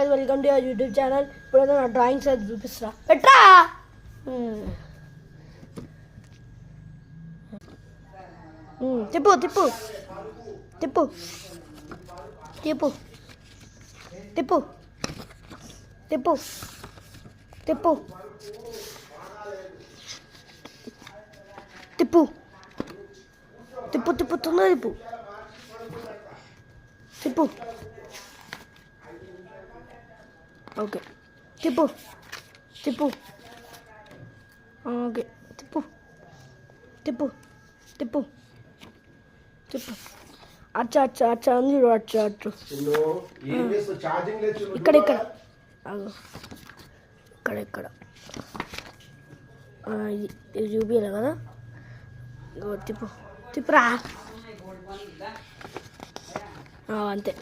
Guys, welcome to your YouTube channel. ఇప్పుడైతే నా drawings అయితే చూపిస్తా. పెట్రా తిప్పు తిప్పు తిప్పు తిప్పు తిప్పు తిప్పు తిప్పు తిప్పు తిప్పు తిప్పు తొందర తిప్పు తిప్పు. ఓకే తిప్పు తిప్పు. ఓకే తిప్పు తిప్పు తిప్పు తిప్పు. అచ్చా అచ్చా అచ్చా ఉంది చూడు. అచ్చా అచ్చు ఇక్కడ ఇక్కడ ఇక్కడ ఇక్కడ ఇది చూపించాలి కదా. తిప్పు తిప్పురా అంతే.